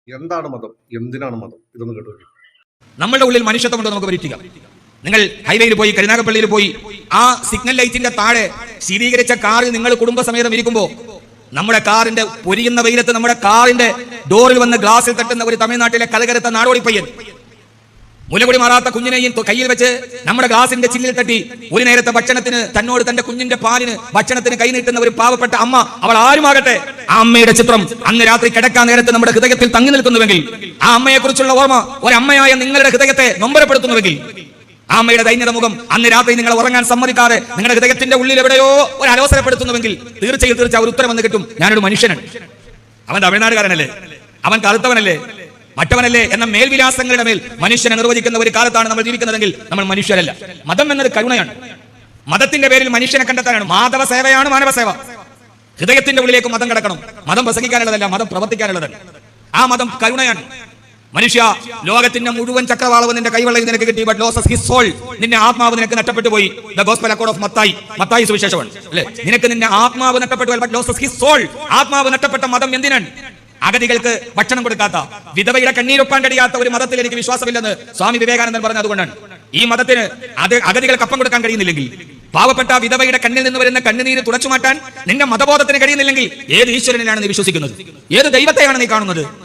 എന്താണ് മതം? എന്തിനാണ് മതം? ഇതൊന്ന് കേട്ടു. നമ്മളുടെ ഉള്ളിൽ മനുഷ്യത്വമുണ്ടോ നമുക്ക് പരീക്ഷിക്കാം. നിങ്ങൾ ഹൈവേയിൽ പോയി, കരുനാഗപ്പള്ളിയിൽ പോയി, ആ സിഗ്നൽ ലൈറ്റിന്റെ താഴെ ശീതീകരിച്ച കാറിൽ നിങ്ങൾ കുടുംബസമേതം ഇരിക്കുമ്പോൾ നമ്മുടെ കാറിന്റെ പൊരിയുന്ന വെയിലത്ത് നമ്മുടെ കാറിന്റെ ഡോറിൽ വന്ന് ഗ്ലാസിൽ തട്ടുന്ന ഒരു തമിഴ്നാട്ടിലെ കലകരത്ത നാടോടി പയ്യൻ മുലകുടി മാറാത്ത കുഞ്ഞിനെയും കയ്യിൽ വെച്ച് നമ്മുടെ ഗ്ലാസിന്റെ ചില്ലിൽ തട്ടി ഒരു നേരത്തെ ഭക്ഷണത്തിന് തന്നോട് തന്റെ കുഞ്ഞിന്റെ പാലിന് ഭക്ഷണത്തിന് കൈ നീട്ടുന്ന ഒരു പാവപ്പെട്ട അമ്മ, അവൾ ആരുമാകട്ടെ, ആ അമ്മയുടെ ചിത്രം അന്ന് രാത്രി കിടക്കാൻ നേരത്തെ നമ്മുടെ ഹൃദയത്തിൽ തങ്ങി നിൽക്കുന്നുവെങ്കിൽ, ആ അമ്മയെ കുറിച്ചുള്ള ഓർമ്മ ഒരമ്മയായ നിങ്ങളുടെ ഹൃദയത്തെ നൊമ്പരപ്പെടുത്തുന്നുവെങ്കിൽ, ആ അമ്മയുടെ ദൈന്യത മുഖം അന്ന് രാത്രി നിങ്ങൾ ഉറങ്ങാൻ സമ്മതിക്കാതെ നിങ്ങളുടെ ഹൃദയത്തിന്റെ ഉള്ളിൽ എവിടെയോ ഒരു അലോസരപ്പെടുത്തുന്നുവെങ്കിൽ തീർച്ചയായും ഒരു ഉത്തരം വന്ന് കിട്ടും. ഞാനൊരു മനുഷ്യനാണ്, അവൻ തമിഴ്നാടുകാരനല്ലേ, അവൻ കറുത്തവനല്ലേ, മറ്റവനല്ലേ എന്ന മേൽവിലാസങ്ങളുടെ മേൽ മനുഷ്യനെ നിർവചിക്കുന്ന ഒരു കാലത്താണ് നമ്മൾ ജീവിക്കുന്നതെങ്കിൽ നമ്മൾ മനുഷ്യരല്ല. മതം എന്നത് കരുണയാണ്. മതത്തിന്റെ പേരിൽ മനുഷ്യനെ കണ്ടെത്താനാണ്. മാധവ സേവയാണ് മാനവ സേവ. ഹൃദയത്തിന്റെ ഉള്ളിലേക്ക് മതം കിടക്കണം. മതം പ്രസംഗിക്കാനുള്ളതല്ല, മതം പ്രവർത്തിക്കാനുള്ളതാണ്. ആ മതം കരുണയാണ്. മനുഷ്യ, ലോകത്തിന്റെ മുഴുവൻ ചക്രവാളവ് നിന്റെ കൈവെള്ളയിൽ നിനക്ക് കിട്ടി, ബട്ട് ലോസസ് ഹിസ് സോൾ. നിന്റെ ആത്മാവ് നിനക്ക് നഷ്ടപ്പെട്ടു പോയി. The gospel accord of Mathai സുവിശേഷമാണ് അല്ലേ? നിനക്ക് നിന്റെ ആത്മാവ് നഷ്ടപ്പെട്ടു, ബട്ട് ലോസസ് ഹിസ് സോൾ. ആത്മാവ് നഷ്ടപ്പെട്ട മതം എന്തിനാണ്? അഗതികൾക്ക് ഭക്ഷണം കൊടുക്കാത്ത, വിധവയുടെ കണ്ണീരൊപ്പാൻ കഴിയാത്ത ഒരു മതത്തിൽ എനിക്ക് വിശ്വാസമില്ലെന്ന് സ്വാമി വിവേകാനന്ദൻ പറഞ്ഞ അതുകൊണ്ടാണ്. ഈ മതത്തിന് അഗതികൾക്ക് അപ്പം കൊടുക്കാൻ കഴിയുന്നില്ലെങ്കിൽ, പാവപ്പെട്ട വിധവയുടെ കണ്ണിൽ നിന്ന് വരുന്ന കണ്ണുനീര് തുടച്ചു മാറ്റാൻ നിന്റെ മതബോധത്തിന് കഴിയുന്നില്ലെങ്കിൽ, ഏത് ഈശ്വരനെയാണ് നീ വിശ്വസിക്കുന്നത്? ഏത് ദൈവത്തെയാണ് നീ കാണുന്നത്?